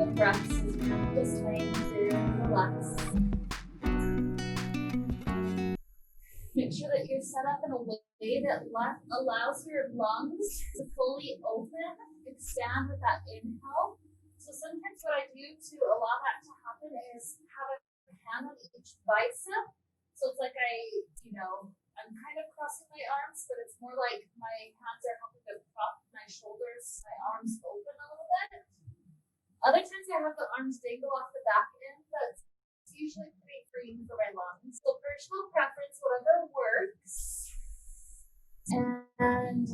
couple of breaths as you're just laying through and relax. Make sure that you're set up in a way that allows your lungs to fully open, expand with that inhale. So sometimes what I do to allow that to happen is have a hand on each bicep. So it's like I'm kind of crossing my arms, but it's more like my hands are helping to prop my shoulders, my arms open a little bit. Other times I have the arms dangle off the back end, but it's usually pretty freeing for my lungs. So personal preference, whatever works. And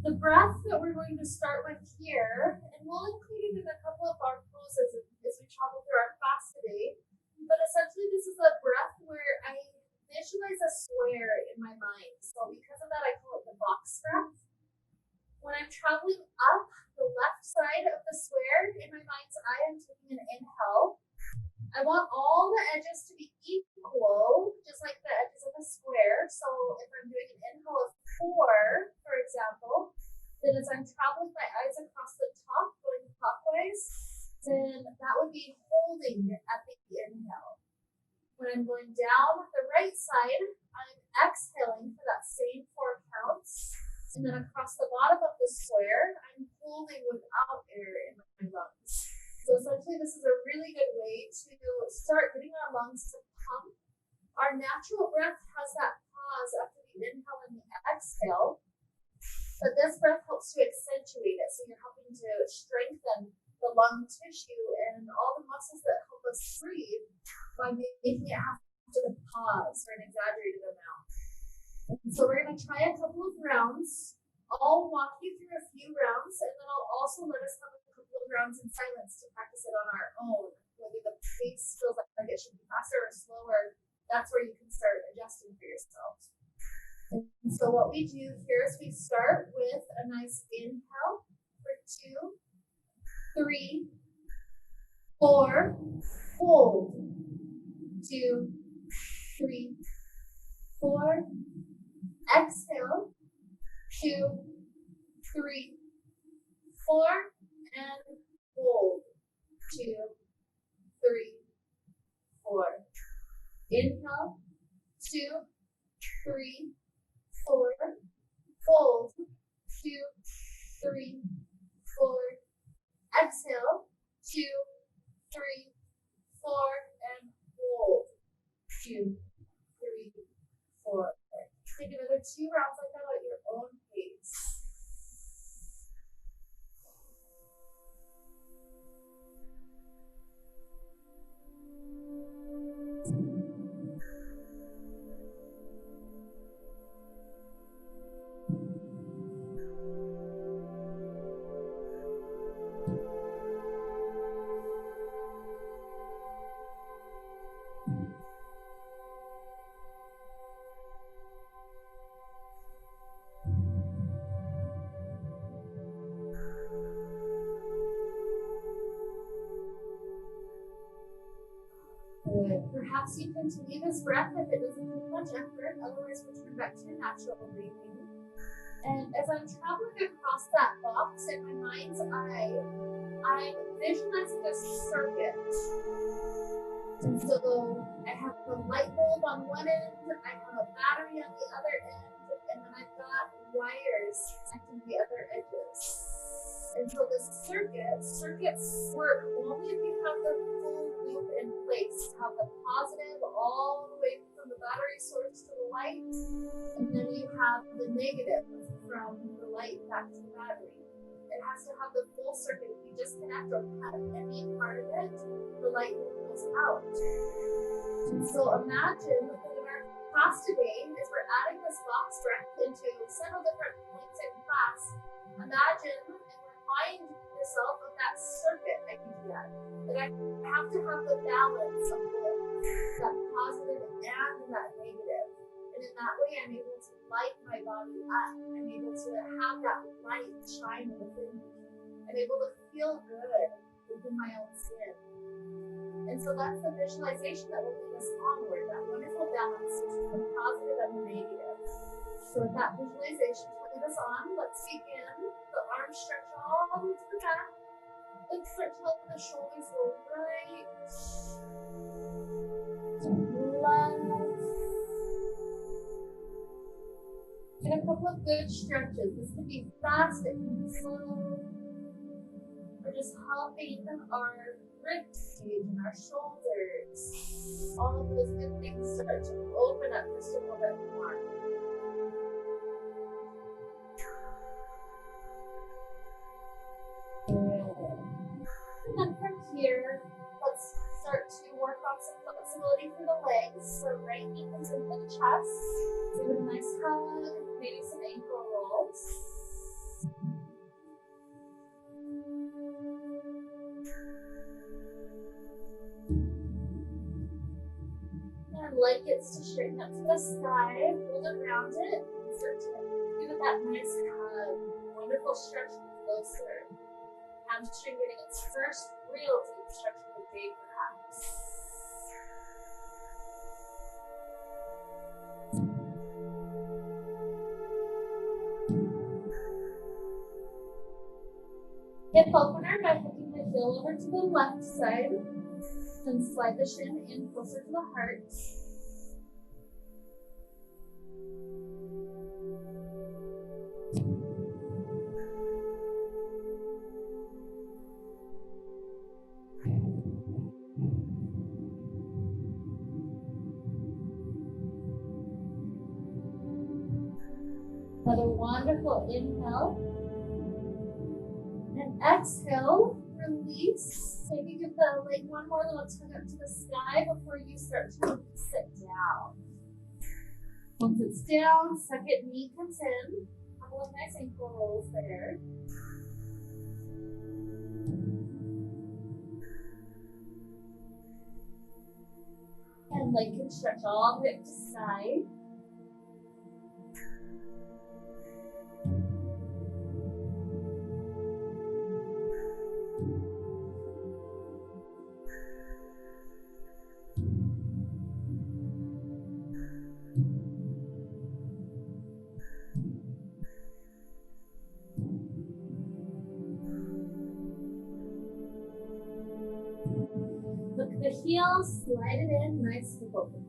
the breath that we're going to start with here, and we'll include it in a couple of our poses as we travel through our class today. But essentially, this is a breath where I visualize a square in my mind. So because of that, I call it the box breath. When I'm traveling up the left side of the square, in my mind's eye, I'm taking an inhale. I want all the edges to be equal, just like the edges of a square. So if I'm doing an inhale of 4, for example, then as I'm traveling my eyes across the top, going clockwise, then that would be holding at the inhale. When I'm going down the right side, I'm exhaling for that same 4 counts. And then across the bottom of the square, I'm holding without air in my lungs. So essentially, this is a really good way to start getting our lungs to pump. Our natural breath has that pause after the inhale and the exhale, but this breath helps to accentuate it. So you're helping to strengthen the lung tissue and all the muscles that help us breathe by making it have to pause for an exaggerated amount. So we're going to try a couple of rounds. I'll walk you through a few rounds, and then I'll also let us have a couple of rounds in silence to practice it on our own. Whether the pace feels like it should be faster or slower, that's where you can start adjusting for yourself. And so what we do here is we start with a nice inhale for 2, 3, 4, hold, 2, 3, 4, exhale, 2, 3, 4, and hold, 2, 3, 4. Inhale, 2, 3, 4, hold, 2, 3, 4. Exhale, 2, 3, 4, and hold, 2, 3, 4. Take another 2 rounds like that at your own pace. Good. Perhaps you continue this breath if it doesn't take much effort, otherwise return back to your natural breathing. And as I'm traveling across that box in my mind's eye, I'm visualizing a circuit. And so I have the light bulb on one end, I have a battery on the other end, and then I've got wires connecting the other edges. And so this circuits work only if you have the full loop in place. Have the positive all the way from the battery source to the light, and then you have the negative from the light back to the battery. It has to have the full circuit. If you disconnect or cut any part of it, the light goes out. And so imagine that in our class today, as we're adding this box breath into several different points in class, imagine and remind yourself of that circuit idea, that I have to have the balance of both that positive and that negative. And in that way, I'm able to light my body up. I'm able to have that light shine within me. I'm able to feel good within my own skin. And so that's the visualization that will lead us onward, that wonderful balance between the positive and the negative. So with that visualization to lead us on, let's begin. The arms stretch all the way to the back. Let's start to help the shoulders go right, left. And a couple of good stretches. This can be fast, it can be slow. We're just helping our rib cage and our shoulders. All of those good things start to open up just a little bit more. And then from here, let's start to work on some flexibility for the legs. So right knee comes into the chest. Give it a nice hug, maybe some ankle rolls. And leg gets to straighten up to the sky, hold around it, and start to give it that nice hug. Wonderful stretch closer. Hamstring getting its first real deep stretch of the day, perhaps. Hip opener by hooking the heel over to the left side and slide the shin in closer to the heart. Another wonderful inhale. And exhale, release. Maybe give the leg one more little tug up to the sky before you start to sit down. Once it's down, second knee comes in. A couple of nice ankle rolls there. And leg can stretch all the way up to side. Look at the heel, slide it in, nice hip open.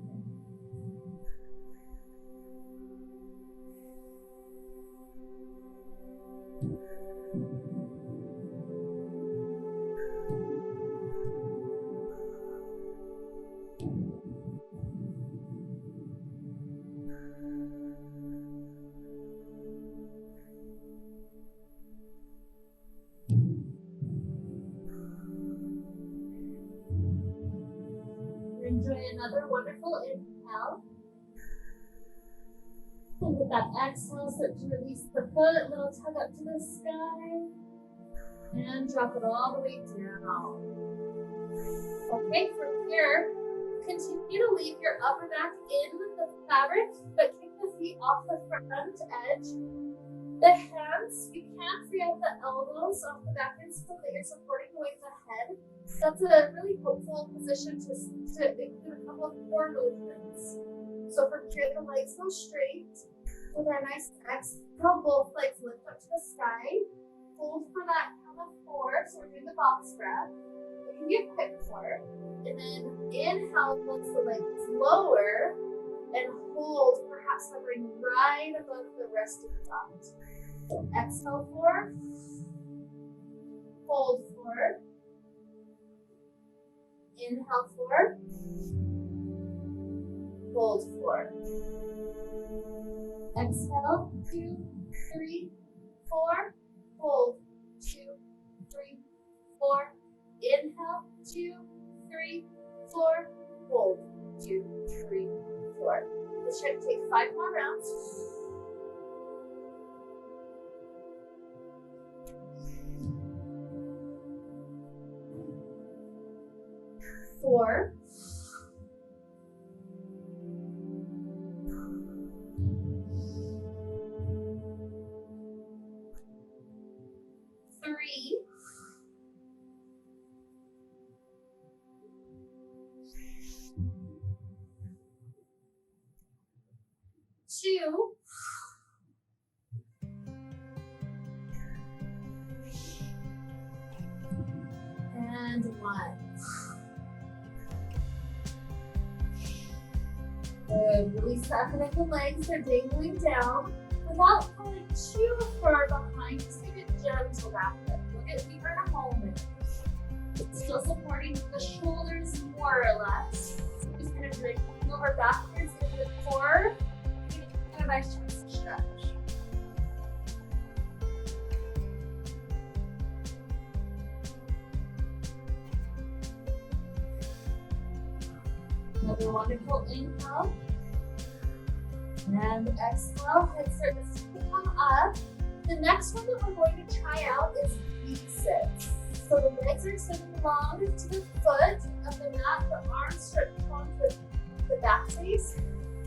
Enjoy another wonderful inhale. And with that exhale, start to release the foot, little tug up to the sky. And drop it all the way down. Okay, from here, continue to leave your upper back in the fabric, but kick the feet off the front edge. The hands, you can free up the elbows off the back end so that you're supporting the weight of the head. That's a really helpful position to include a couple of core movements. So from here, the legs go straight. With our nice exhale, both legs lift up to the sky. Hold for that count of 4, so we're doing the box breath. It can be a quick 4. And then inhale once the legs lower and hold, perhaps hovering right above the resting thought. So exhale 4, hold 4, inhale 4, hold 4. Exhale 2, 3, 4, hold 2, 3, 4. Inhale 2, 3, 4, hold 2, 3, 4. Let's try to take 5 more rounds. 4, 3, 2, 1. one. Good. Release that neck and legs. They're dangling down. Without pulling too far behind, just make it gentle back lift. You'll get deeper in a moment. Still supporting the shoulders more or less. Just kind of bring over backwards into the core. And a nice chest stretch. Another wonderful inhale. And exhale, hips start to come up. The next one that we're going to try out is V6. So the legs are sitting long to the foot of the mat, the arms start to come to the back face.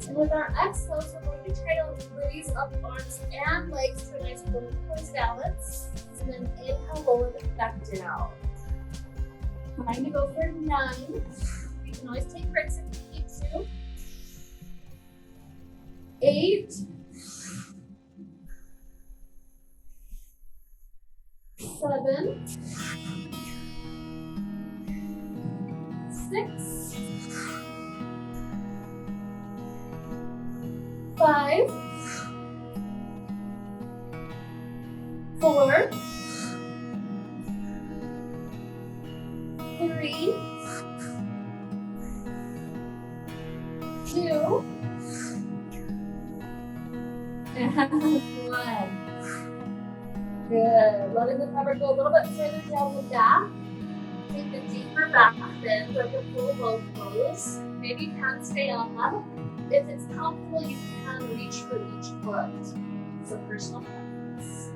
And with our exhales, we're going to try to raise up arms and legs to a nice little poised balance. And then inhale, lower them back down. Trying to go for 9. You can always take breaks if you need to. 8, 7, 6, 5, 4, 3, 2, and 1. Good. Letting the fabric go a little bit further down the back. Take the deeper back bend, like a full low pose. Maybe you can stay on that. If it's comfortable, you can reach for each foot. It's a personal preference.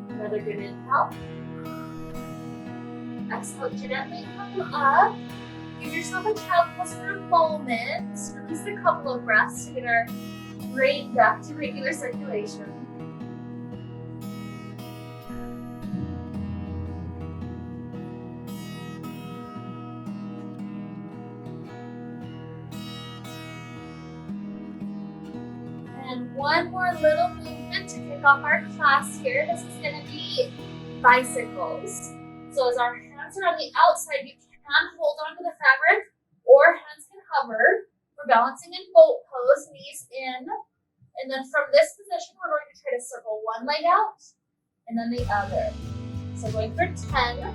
Another good inhale. Exhale, gently come up. Give yourself a child pose for a moment. Release a couple of breaths to get our brain back to regular circulation. And one more little movement to kick off our class here. This is going to be bicycles. So as our hands are on the outside, you can hold onto the fabric or hands can hover. We're balancing in boat pose, knees in. And then from this position, we're going to try to circle one leg out and then the other. So going for 10,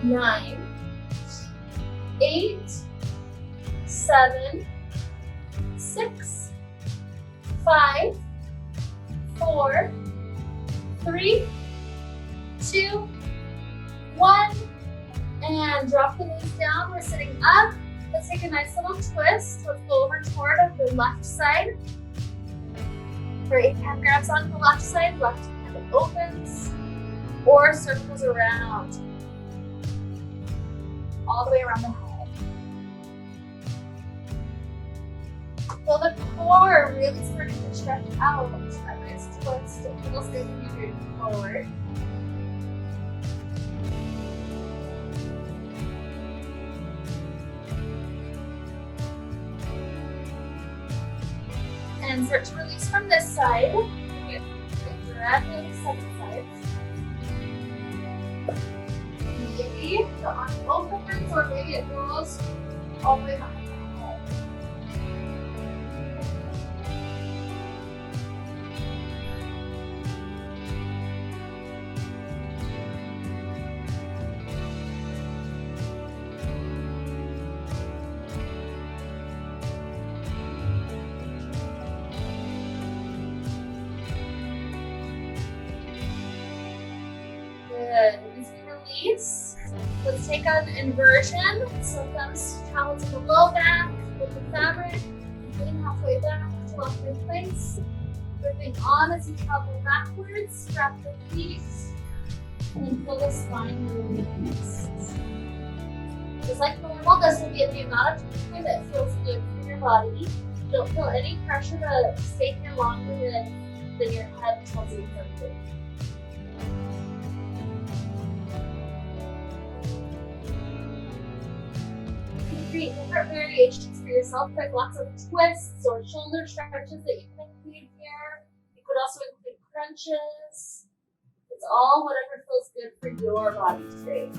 9, 8, 7, 6, 5, 4, 3, 2, 1, and drop the knees down. We're sitting up. Let's take a nice little twist. Let's go over toward the left side. Right hand grabs onto the left side, left hand opens, or circles around, all the way around the head. Feel the core really starting to stretch out. That nice twist. It'll stay moving forward. And start to release from this side. Directly the second side. Maybe the arm opens, or maybe it goes all the way behind the head. Good. As we release, let's take an inversion. So thumbs travel to the low back with the fabric. Lean halfway back to lock in place. Gripping on as you travel backwards. Wrap the feet. And then feel the spine release. Just like normal, this will be the amount of time that feels good for your body. Don't feel any pressure to stay here longer than your head tells you something. Create different variations for yourself, like lots of twists or shoulder stretches that you can include here. You could also include crunches. It's all whatever feels good for your body today.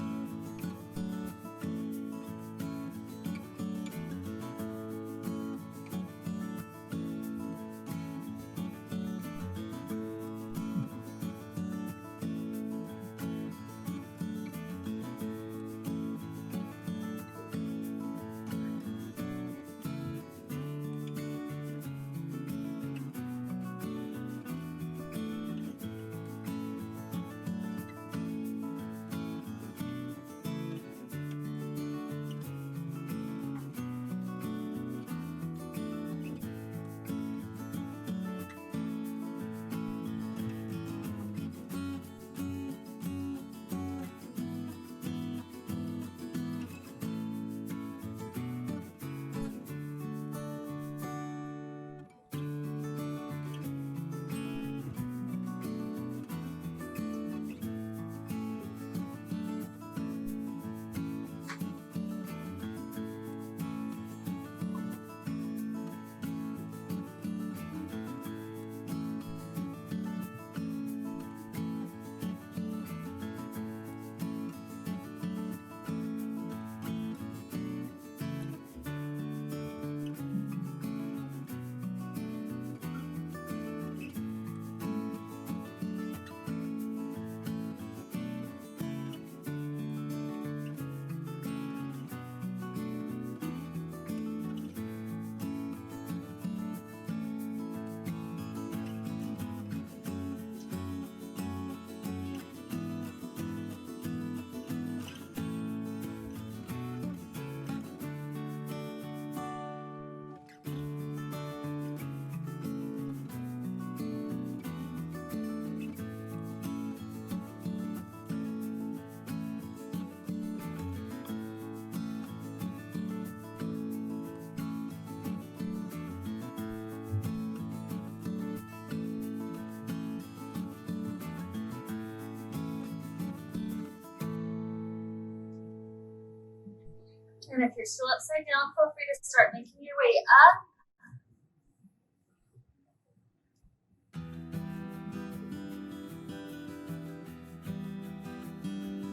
And if you're still upside down, feel free to start making your way up.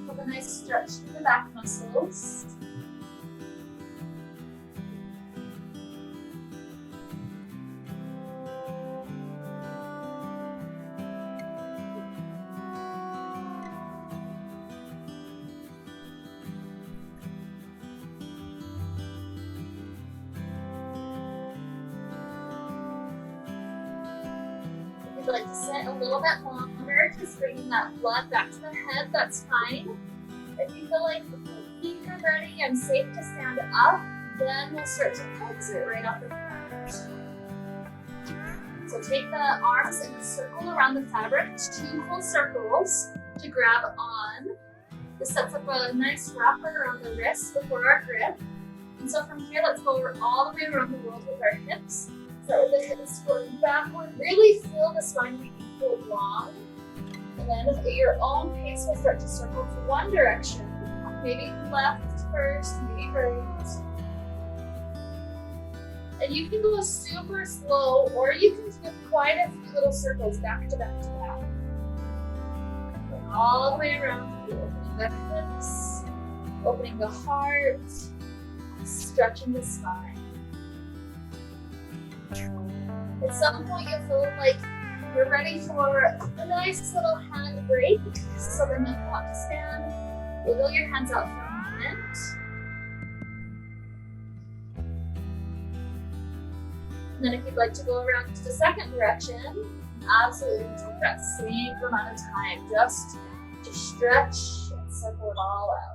With a nice stretch through the back muscles. If you'd like to sit a little bit longer, just bringing that blood back to the head, that's fine. If you feel like the feet are ready and safe to stand up, then we'll start to exit right off the bat. So take the arms in a circle around the fabric, 2 full circles to grab on. This sets up a nice wrapper around the wrist before our grip. And so from here, let's go all the way around the world with our hips. Start with the hips going backward. Really feel the spine being pulled long. And then at your own pace, we'll start to circle to one direction. Maybe left first, maybe right. And you can go super slow, or you can do quite a few little circles back to back to back. Going all the way around, opening the hips, opening the heart, stretching the spine. At some point, you'll feel like you're ready for a nice little hand break. So then you want to stand, wiggle your hands out for a moment. And then if you'd like to go around to the second direction, absolutely take that same amount of time just to stretch and circle it all out.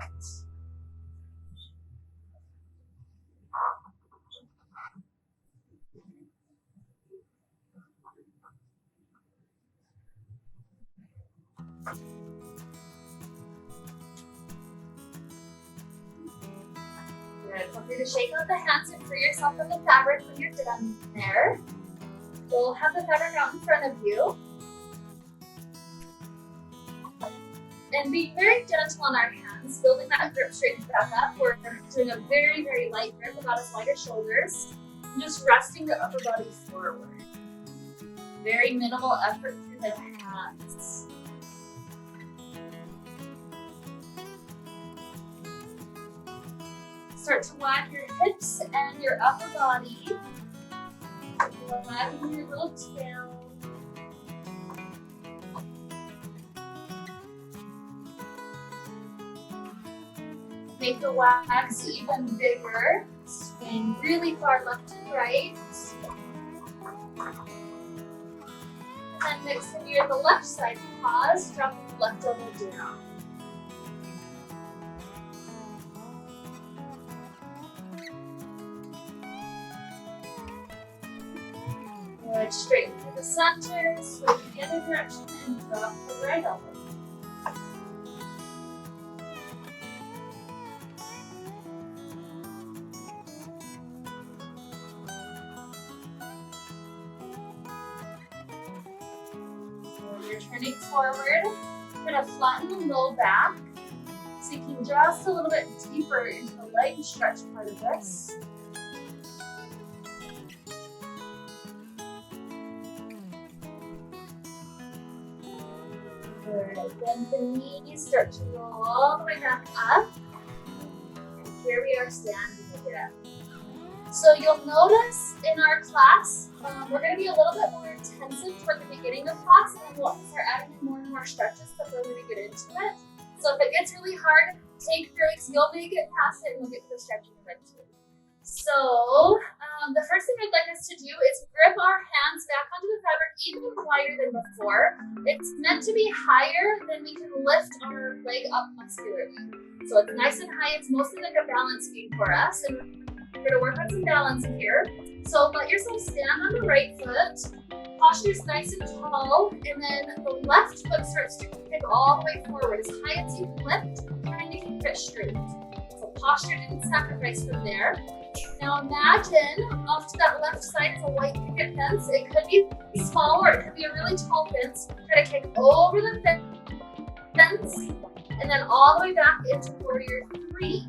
Good. Feel free to shake out the hands and free yourself from the fabric when you're done there. We'll have the fabric out in front of you. And being very gentle on our hands, building that grip strength back up. We're doing a very, very light grip, about as wide as shoulders. And just resting the upper body forward. Very minimal effort through the hands. Start to wag your hips and your upper body. Wagging your little tail. Make the wags even bigger. Swing really far left to right. And then next time you're at the left side, pause, drop the left elbow down. Good, straighten through the center, swing the other direction, and drop the right elbow. You're turning forward. You're going to flatten the low back, sinking just a little bit deeper into the leg stretch part of this. Good. Then the knees start to roll all the way back up. And here we are standing again. So you'll notice in our class, we're going to be a little bit more intensive toward the beginning of class, and then we'll start adding in more and more stretches the further we get into it. So if it gets really hard, take breaks. You'll make it past it, and we'll get to the stretching eventually. So the first thing I'd like us to do is grip our hands back onto the fabric even wider than before. It's meant to be higher than we can lift our leg up muscularly. So it's nice and high. It's mostly like a balance beam for us, and we're going to work on some balance here. So let yourself stand on the right foot. Posture is nice and tall, and then the left foot starts to kick all the way forward as high as you can lift, trying to keep it straight. So posture didn't sacrifice from there. Now imagine off to that left side is a white picket fence. It could be small or it could be a really tall fence. Try to kick over the fence and then all the way back into warrior 3.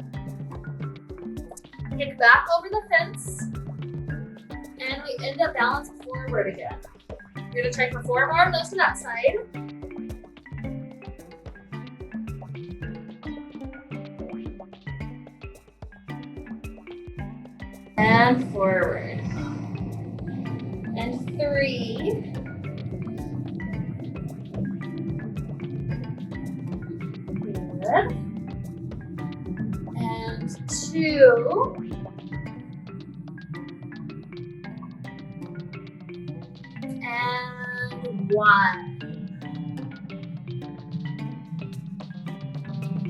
Kick back over the fence and we end up balancing forward again. You're going to try for 4 more of those to that side. And forward. And 3. Good. And 2. And 1.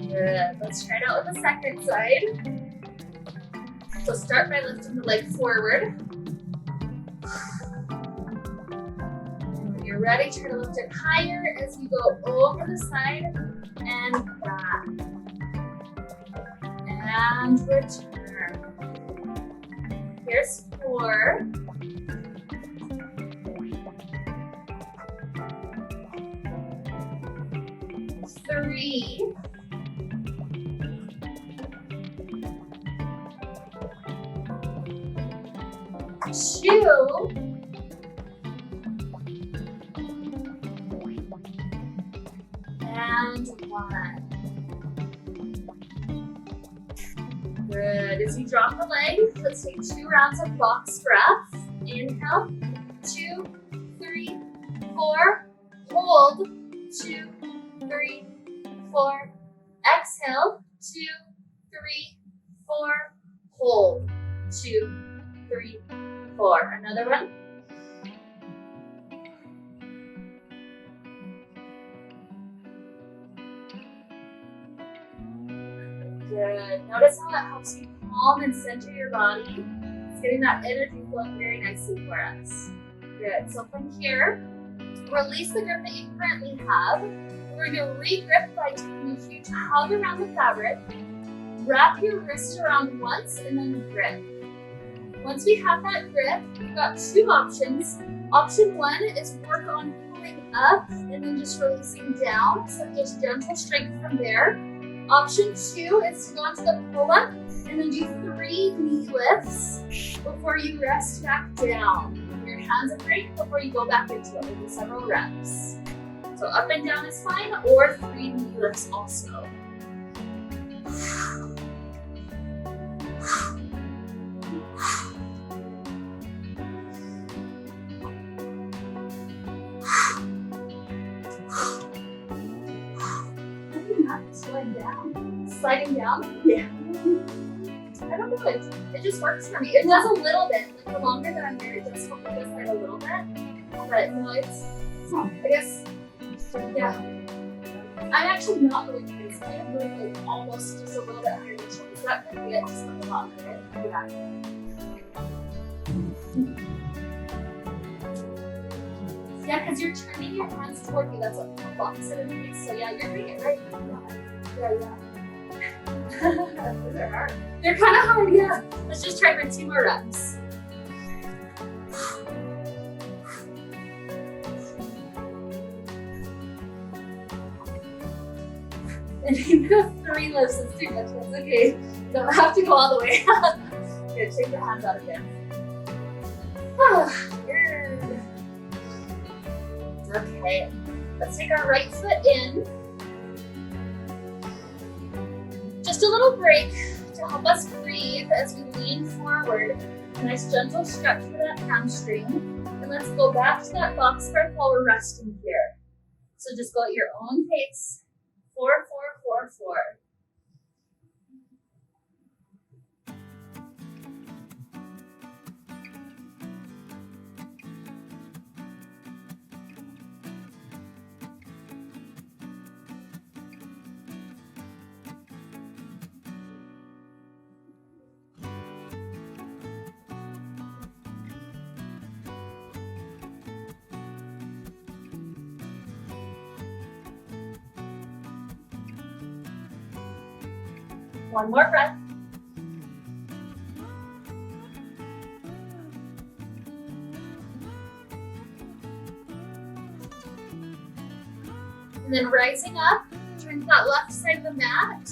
Good. Let's try it out with the second side. So start by lifting the leg forward. And when you're ready, try to lift it higher as you go over the side and back. And return. Here's 4. 3. Two, and 1. Good. As you drop the leg, let's take 2 rounds of box breath. Inhale, 2, 3, 4. Hold, 2, 3, 4. Exhale, 2, 3, 4. Hold, 2, 3, 4. Another one. Good. Notice how that helps you calm and center your body. It's getting that energy flowing very nicely for us. Good. So from here, release the grip that you currently have. We're going to re-grip by taking a huge hug around the fabric. Wrap your wrist around once and then grip. Once we have that grip, we've got 2 options. Option 1 is work on pulling up and then just releasing down, so just gentle strength from there. Option 2 is to go into the pull-up and then do 3 knee lifts before you rest back down. Your hands a break before you go back into it. We'll do several reps. So up and down is fine, or 3 knee lifts also. Sliding down? Yeah. I don't know, it just works for me. It does a little bit. Like the longer that I'm there, it does help me to slide a little bit. But no, it's I guess, yeah. I'm actually not really crazy. I'm really like almost just a little bit higher than shoulders. That could be it, just a lot higher. Yeah. Yeah, because you're turning your hands toward you. That's a opposite of me. So yeah, you're doing it right. Yeah. They're hard. They're kind of hard, yeah. Let's just try for 2 more reps. And even 3 lifts is too much. That's okay. You don't have to go all the way up. Here, take your hands out again. Good. Okay. Let's take our right foot in. Just a little break to help us breathe as we lean forward. A nice gentle stretch for that hamstring. And let's go back to that box breath while we're resting here. So just go at your own pace. 4, 4, 4, 4. One more breath. And then rising up, turn to that left side of the mat.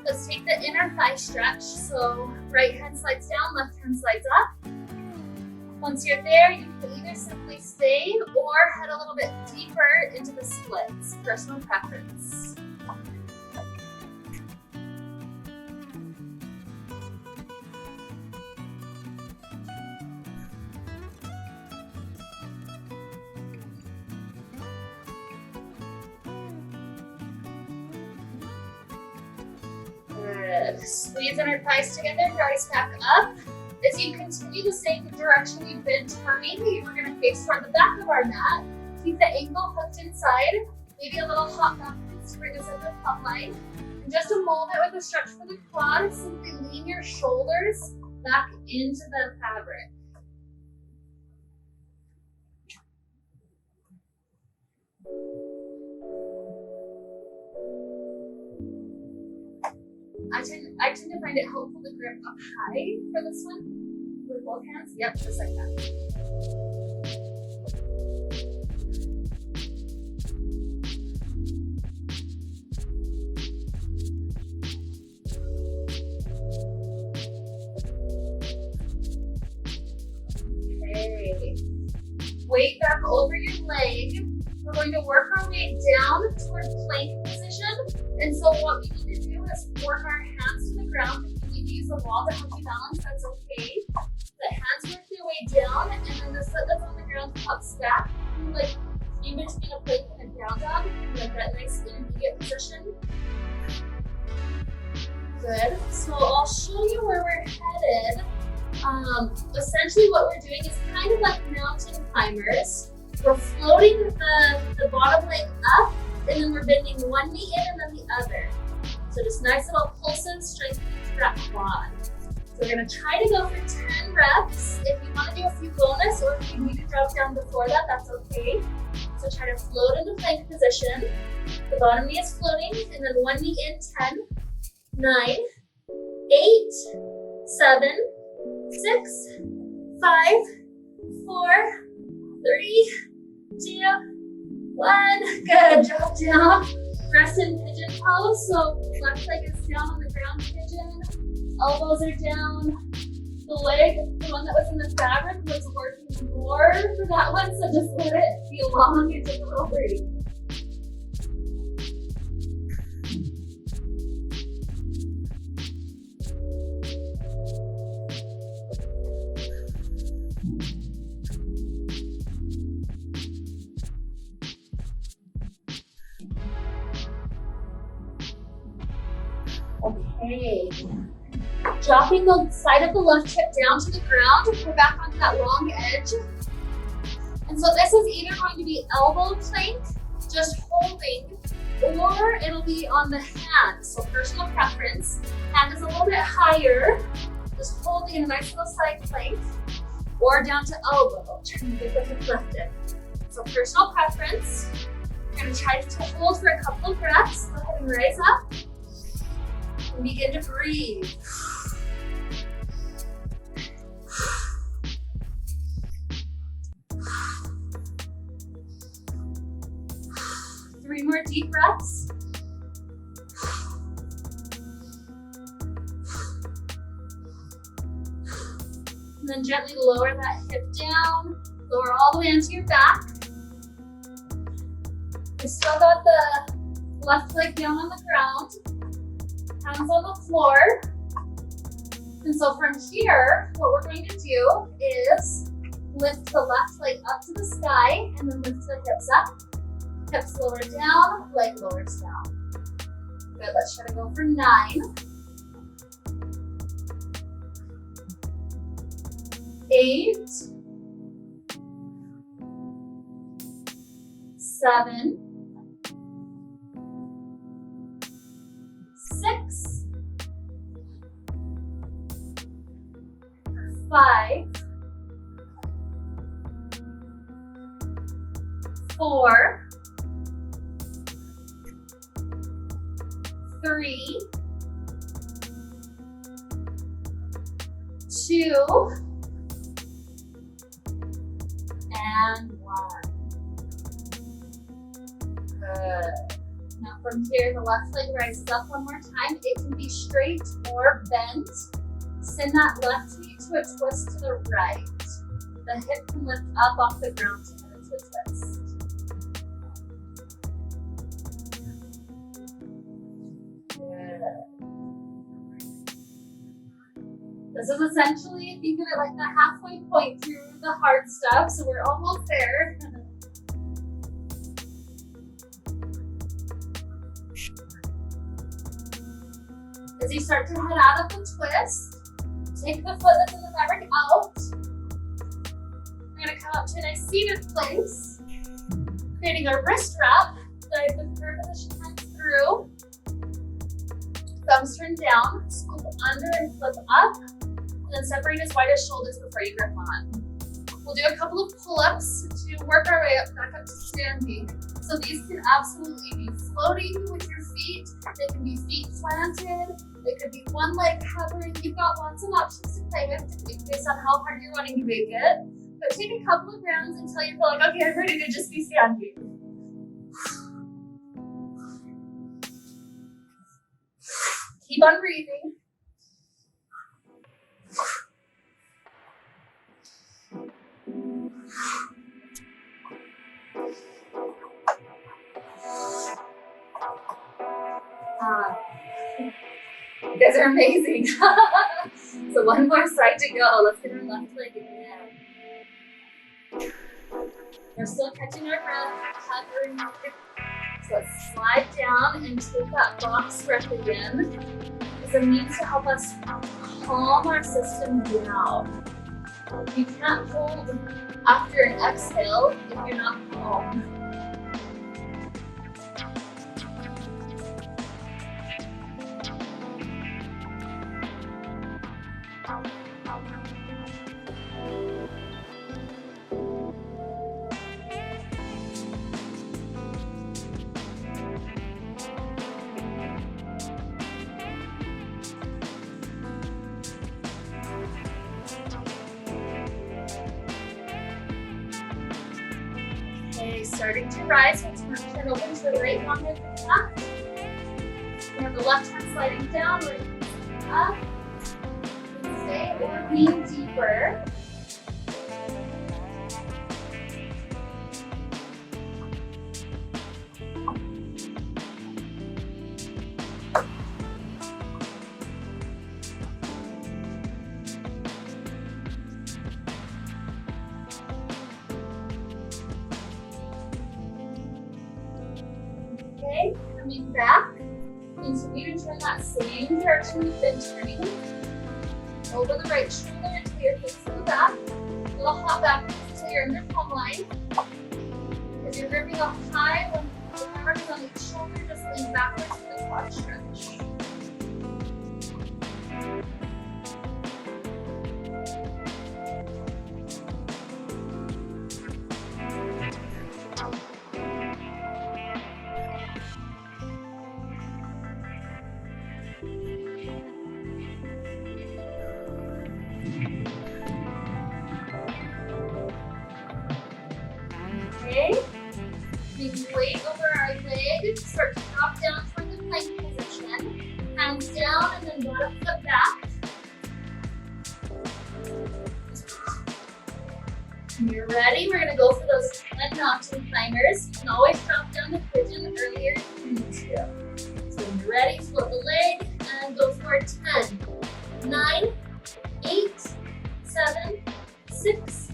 Let's take the inner thigh stretch. So right hand slides down, left hand slides up. Once you're there, you can either simply stay or head a little bit deeper into the splits. Personal preference. Squeeze inner thighs together, rise back up. As you continue to stay in the direction you've been turning, we're going to face toward the back of our mat. Keep the ankle hooked inside. Maybe a little hop backwards to bring us into the plumb line. And just a moment with a stretch for the quad, simply lean your shoulders back into the fabric. I tend to find it helpful to grip up high for this one with both hands. Yep, just like that. Okay. Weight back over your leg. We're going to work our way down toward plank position. And so what we need to do is work our hands to the ground. If you need to use the wall to help you balance, that's okay. The hands work their way down, and then the foot that's on the ground pops back, like in between a plank and a down dog, like that nice intermediate position. Good. So I'll show you where we're headed. Essentially what we're doing is kind of like mountain climbers. We're floating the bottom leg up, and then we're bending one knee in and then the other. So just nice little pulses, strengthening that quad. So we're gonna try to go for 10 reps. If you wanna do a few bonus, or if you need to drop down before that, that's okay. So try to float into plank position. The bottom knee is floating, and then one knee in, 10, 9, 8, 7, 6, 5, 4, 3, 2, 1. Good. Drop down. Rest in pigeon pose. So left leg is down on the ground, pigeon. Elbows are down. The leg, the one that was in the fabric, was working more for that one. So just let it be long and take a little break. Okay. Dropping the side of the left hip down to the ground. We're back onto that long edge. And so this is either going to be elbow plank, just holding, or it'll be on the hand. So personal preference. Hand is a little bit higher, just holding in a nice little side plank, or down to elbow, trying to get the hip lifted. So personal preference. We're going to try to hold for a couple of breaths. Go ahead and rise up. And begin to breathe. Three more deep breaths. And then gently lower that hip down. Lower all the way onto your back. We still got the left leg down on the ground. Hands on the floor. And so from here, what we're going to do is lift the left leg up to the sky and then lift the hips up. Hips lower down, leg lowers down. Good, let's try to go for 9. 8. 7. 6, 5, 4, 3, 2, and 1. Good. Now from here, the left leg rises up one more time. It can be straight or bent. Send that left knee to a twist to the right. The hip can lift up off the ground to head into a twist. Good. This is essentially, think of it like the halfway point through the hard stuff, so we're almost there. As you start to head out of the twist, take the foot that's in the fabric out. We're going to come up to a nice seated place, creating a wrist wrap. Dive the curve position hands through. Thumbs turn down, scoop under and flip up, and then separate as wide as shoulders before you grip on. We'll do a couple of pull-ups to work our way up, back up to standing. So these can absolutely be floating with your feet. They can be feet planted. They could be one leg hovering. You've got lots of options to play with based on how hard you're wanting to make it. But take a couple of rounds until you feel like, okay, I'm ready to just be standing. Keep on breathing. You guys are amazing. So one more side to go. Let's get our left leg again. We're still catching our breath, hovering. So let's slide down and take that box breath again. It's a means to help us calm our system down. You can't hold after an exhale if you're not calm. starting to rise. We'll turn over to the right, long hip back. We have the left hand sliding down, right hand up. Stay or lean deeper. Okay, coming back. Continue to turn that same direction you've been turning. Over the right shoulder until your hips go back. Little hop back until you're in your palm line. If you're gripping up high, when the hammer is on each shoulder, just lean backwards for the quad stretch. Okay, big weight over our leg, start to drop down toward the plank position, hands down and then bottom foot back. When you're ready, we're gonna go for those 10 mountain climbers. You can always drop down the pigeon earlier if you need to. So when you're ready, flip the leg and go for 10, 9, 8, 7, 6,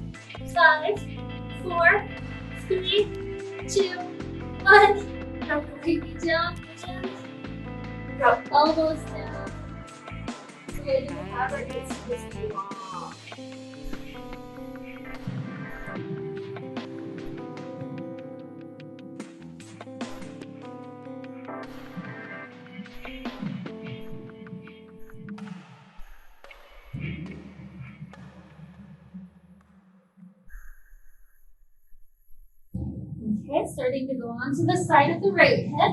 5, 4, 3, 2, 1. Drop the baby down, pigeon. Drop elbows down. So the fabric is supposed to be long. Okay, starting to go on to the side of the right hip.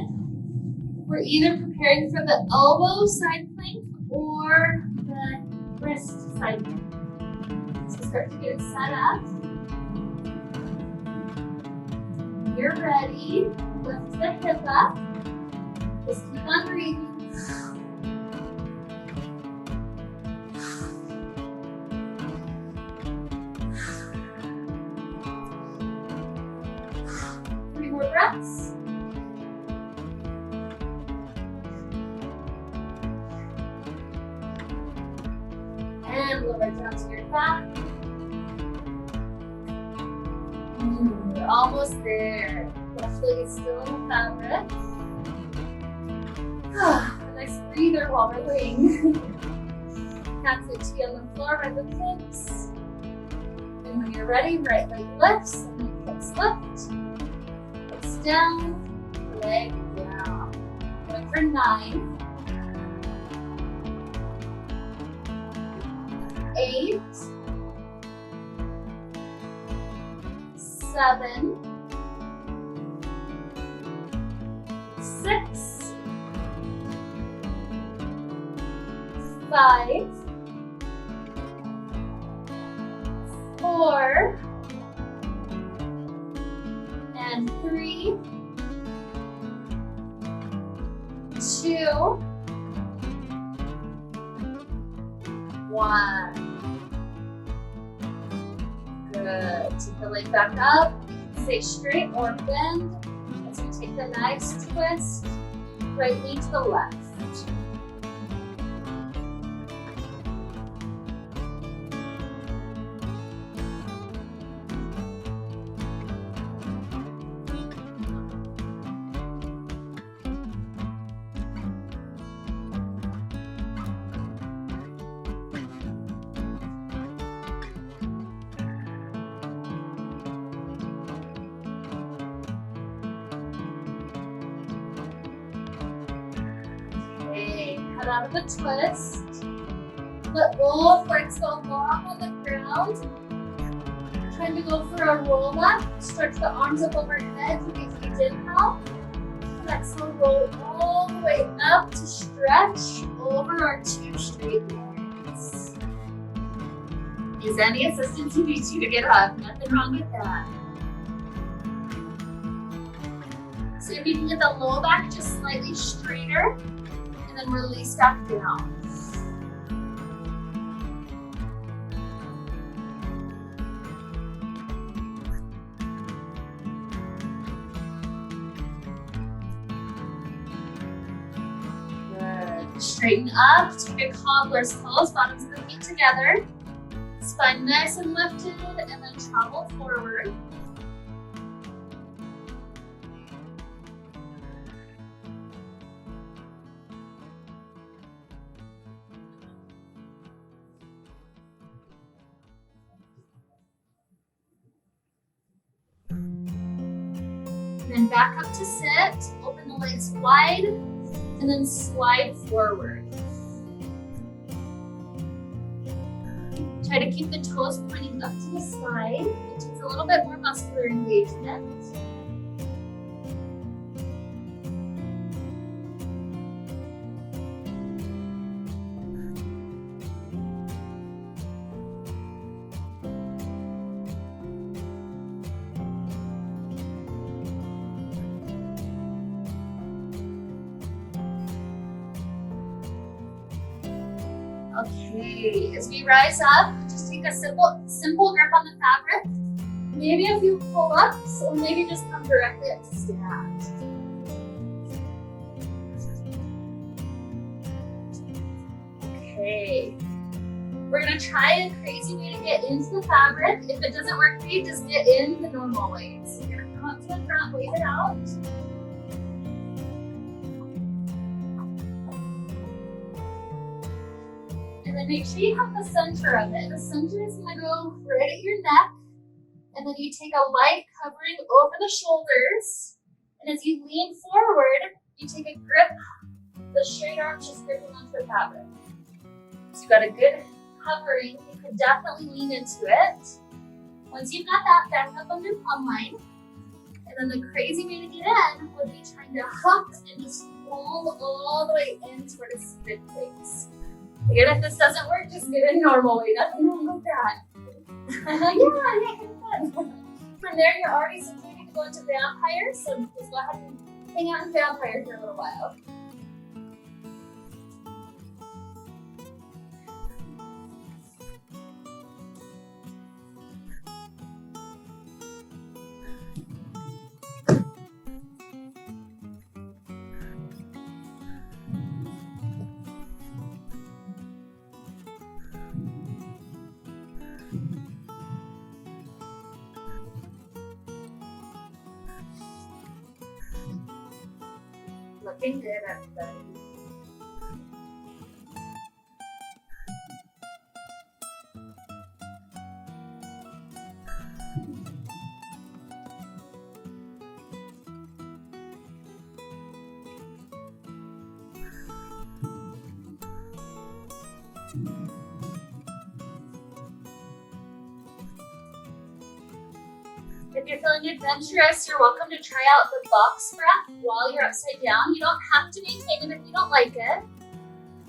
We're either preparing for the elbow side plank or the wrist side plank. So start to get it set up. When you're ready, lift the hip up. Just keep on breathing. More breaths. And lower down to your back. We're almost there. Left leg is still in the fabric. A nice breather while we're laying. Hands and feet on the floor by the hips. And when you're ready, right leg lifts and then hips lift. Down, leg down. Going for 9, 8, 7, 6, 5, 4, and 3, 2, 1. Good. Take the leg back up. Stay straight or bend as we take the nice twist. Right knee to the left. Head out of the twist. Let both legs go long on the ground. Trying to go for a roll up. Stretch the arms up overhead with a huge inhale. Exhale, roll all the way up to stretch over our 2 straight legs. Is any assistance you need to get up? Nothing wrong with that. if you can get the low back just slightly straighter, and then release back down. Good. Straighten up, take a cobbler's pose, bottoms of the feet together. Spine nice and lifted, and then travel forward. Then back up to sit, open the legs wide, and then slide forward. Try to keep the toes pointing up to the sky, which is a little bit more muscular engagement. Okay, as we rise up, just take a simple grip on the fabric. Maybe a few pull-ups, or maybe just come directly up to stand. Okay, we're gonna try a crazy way to get into the fabric. If it doesn't work for you, just get in the normal way. So you're gonna come up to the front, wave it out. And then make sure you have the center of it. The center is gonna go right at your neck. And then you take a light covering over the shoulders. And as you lean forward, you take a grip, the straight arm just gripping onto the fabric. So you've got a good covering. You can definitely lean into it. Once you've got that, back up on your plumb line. And then the crazy way to get in would be trying to hook and just roll all the way in toward a spin face. Again, if this doesn't work, just get in normal way. Nothing wrong with that. yeah, From there, you're already situated to go into vampire, so just go ahead and hang out in vampire for a little while. Looking good, everybody. If you're feeling adventurous, you're welcome to try out the box breath while you're upside down. You don't have to maintain it if you don't like it,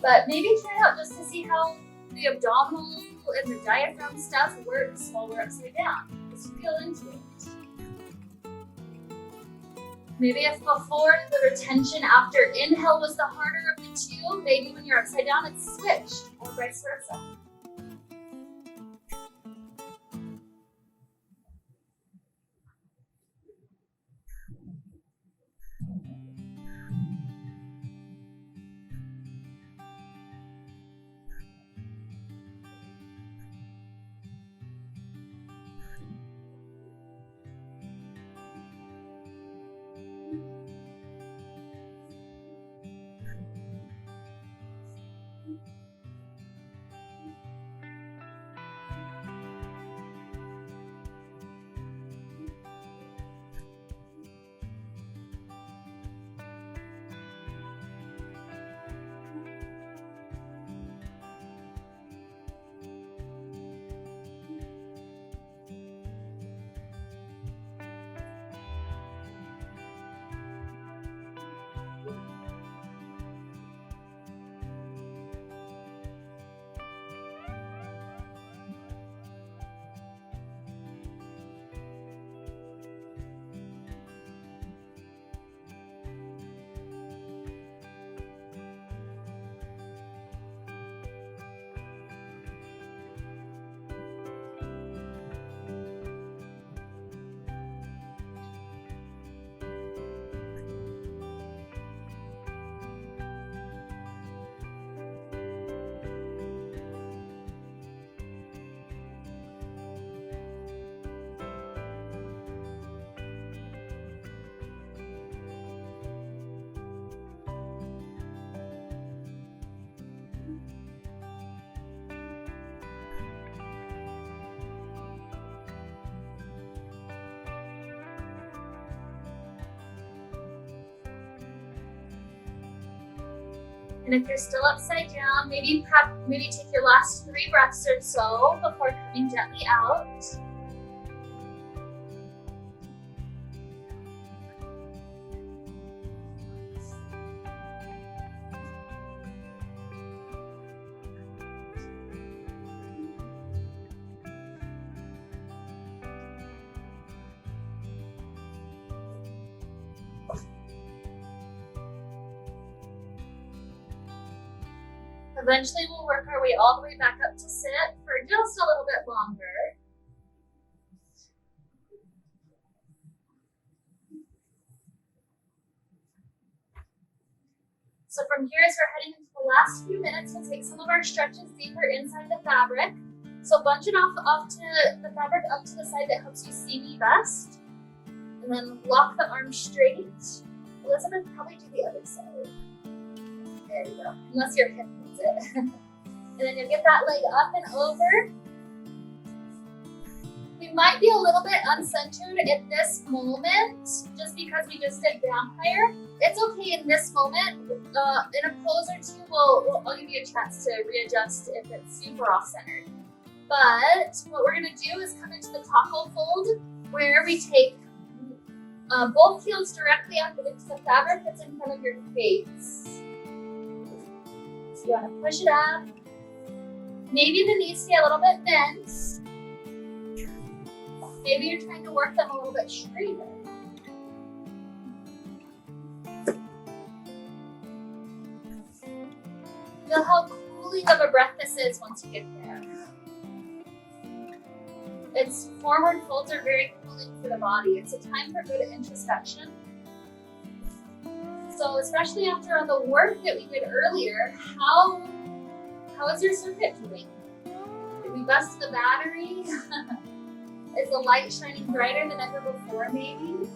but maybe try it out just to see how the abdominal and the diaphragm stuff works while we're upside down. Just feel into it. Maybe if before the retention after inhale was the harder of the two, maybe when you're upside down it's switched, or vice versa. And if you're still upside down, maybe take your last 3 breaths or so before coming gently out. Eventually, we'll work our way all the way back up to sit for just a little bit longer. So from here, as we're heading into the last few minutes, we'll take some of our stretches deeper inside the fabric. So bunch it off to the fabric up to the side that helps you see me best. And then lock the arms straight. Elizabeth, probably do the other side. There you go, unless your hip needs it. And then you'll get that leg up and over. We might be a little bit uncentered at this moment, just because we just did vampire. It's okay in this moment. In a pose or two, I'll give you a chance to readjust if it's super off-centered. But what we're gonna do is come into the taco fold, where we take both heels directly up into the fabric that's in front of your face. So you wanna push it up. Maybe the knees stay a little bit bent. Maybe you're trying to work them a little bit straighter. Feel how cooling of a breath this is once you get there. Its forward folds are very cooling for the body. It's a time for good introspection. So especially after all the work that we did earlier, how is your circuit doing? Did we bust the battery? Is the light shining brighter than ever before, maybe?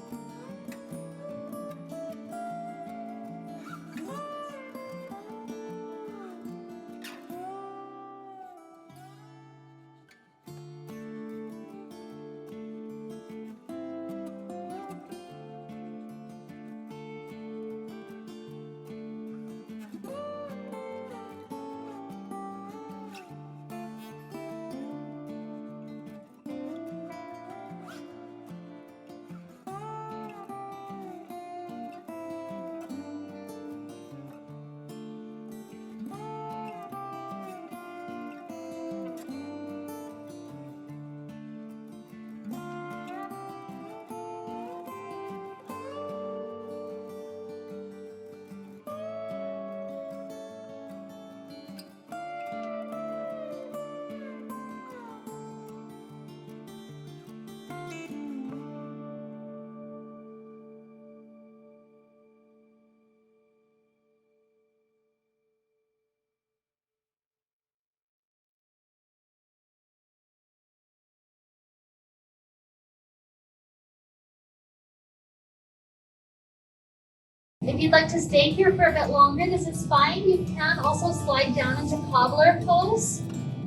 If you'd like to stay here for a bit longer, this is fine. You can also slide down into cobbler pose.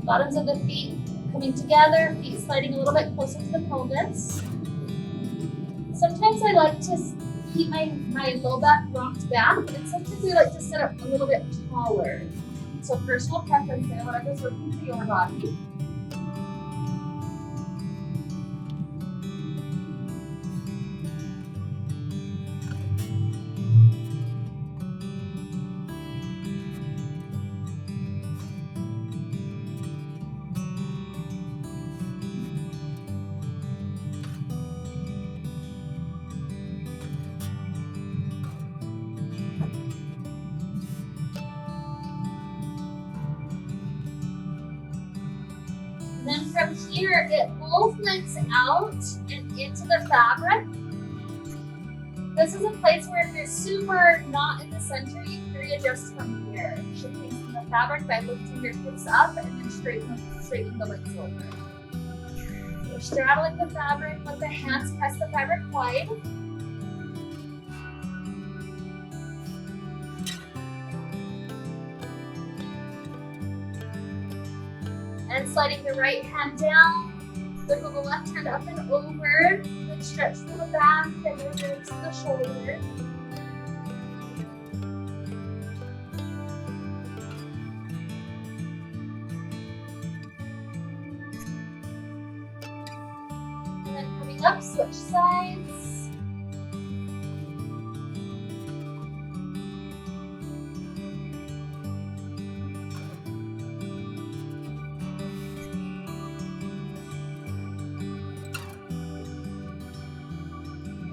Bottoms of the feet coming together, feet sliding a little bit closer to the pelvis. Sometimes I like to keep my low back rocked back, and sometimes I like to sit up a little bit taller. So personal preference there, whatever's working for your body. Then from here, it both legs out and into the fabric. This is a place where if you're super not in the center, you can readjust from here. Shifting the fabric by lifting your hips up and then straightening the legs over. You're straddling the fabric, let the hands press the fabric wide. And sliding the right hand down, wiggle the left hand up and over, then stretch through the back and over to the shoulder. up, switch sides.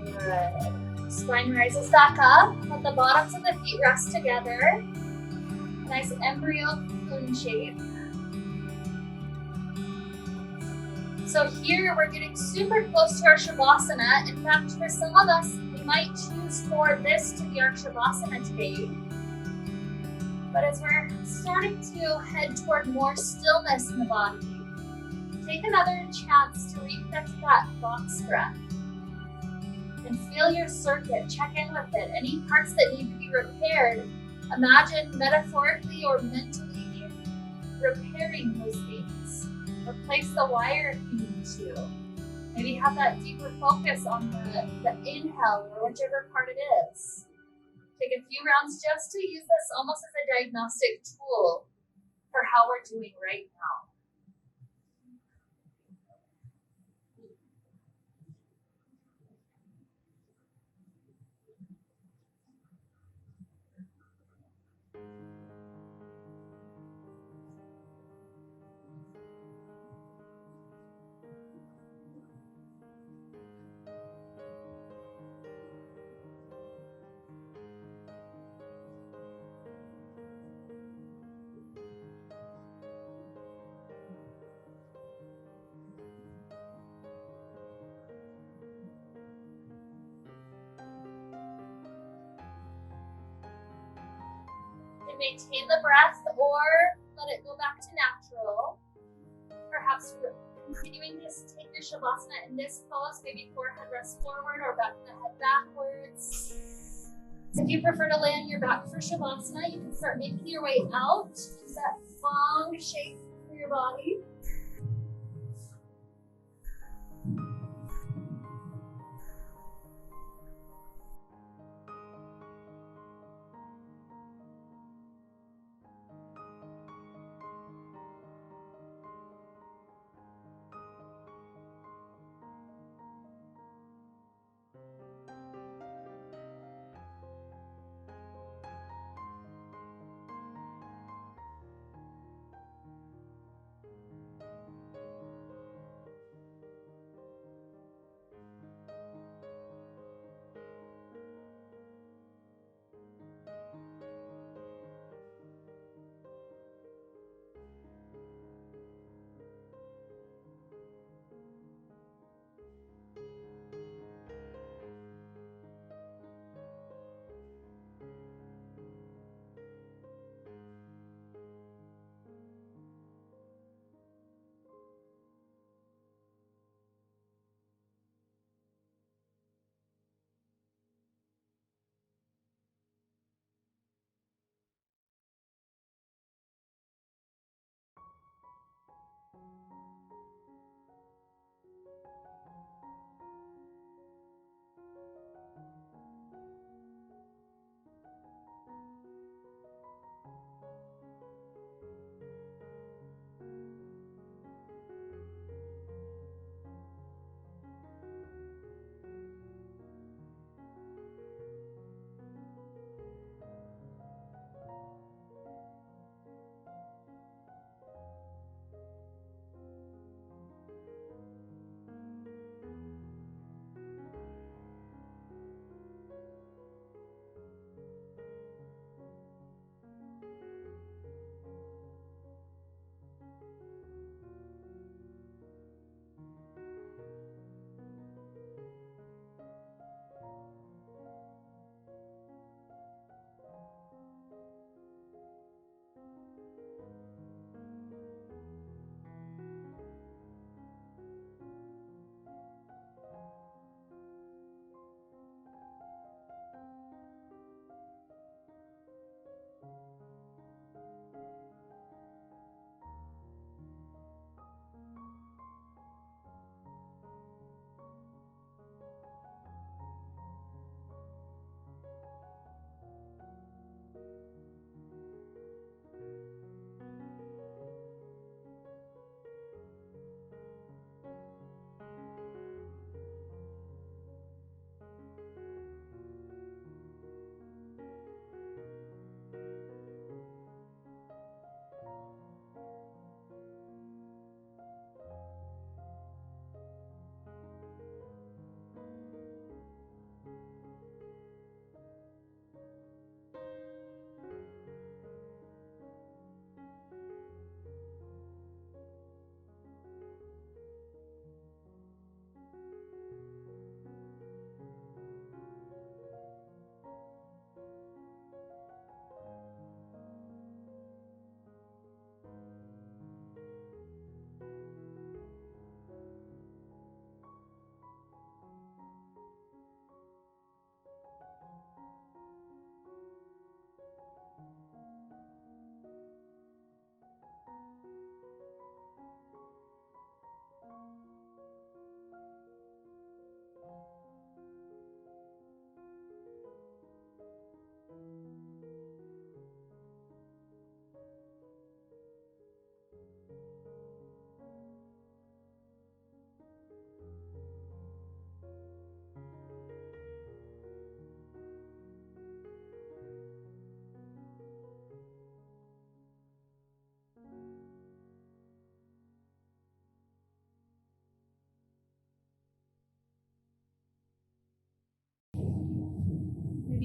Good. Spine rises back up. Let the bottoms of the feet rest together. Nice embryo cocoon shape. So here we're getting super close to our Shavasana. In fact, for some of us, we might choose for this to be our Shavasana today. But as we're starting to head toward more stillness in the body, take another chance to reconnect to that box breath. And feel your circuit, check in with it. Any parts that need to be repaired, imagine metaphorically or mentally repairing those things. Replace the wire if you need to. Maybe have that deeper focus on the inhale or whichever part it is. Take a few rounds just to use this almost as a diagnostic tool for how we're doing right now. Maintain the breath or let it go back to natural. Perhaps continuing to take your Shavasana in this pose, maybe forehead rests forward or back the head backwards. If you prefer to lay on your back for Shavasana, you can start making your way out into that long shape for your body.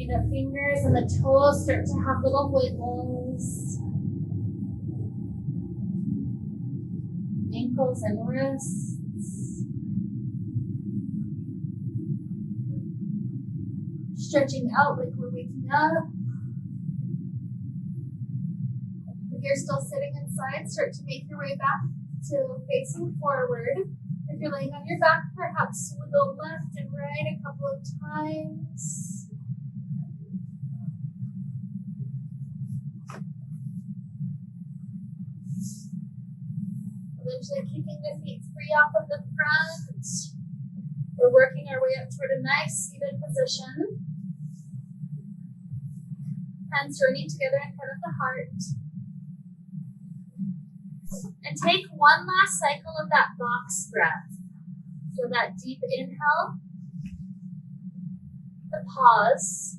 Maybe the fingers and the toes start to have little wiggles. Ankles and wrists. Stretching out like we're waking up. If you're still sitting inside, start to make your way back to facing forward. If you're laying on your back, perhaps wiggle left and right a couple of times. Eventually kicking the feet free off of the front. We're working our way up toward a nice seated position. Hands joining together in front of the heart. And take one last cycle of that box breath. So that deep inhale, the pause,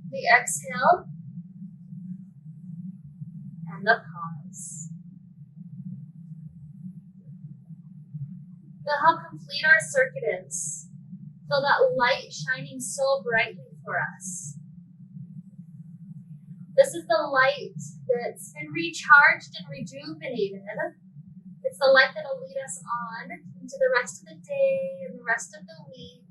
the exhale, and the pause. Feel how complete our circuit is. Feel that light shining so brightly for us. This is the light that's been recharged and rejuvenated. It's the light that'll lead us on into the rest of the day and the rest of the week.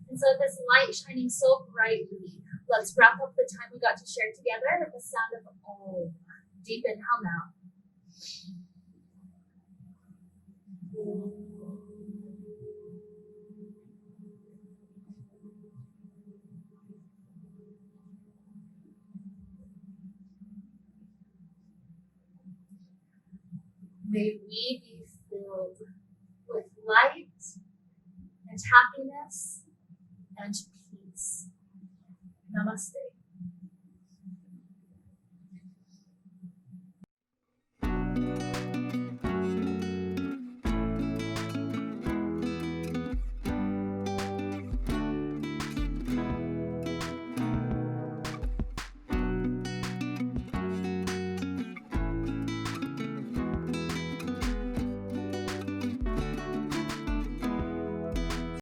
And so this light shining so brightly, let's wrap up the time we got to share together with the sound of Om. Deep inhale now. May we be filled with light and happiness and peace. Namaste.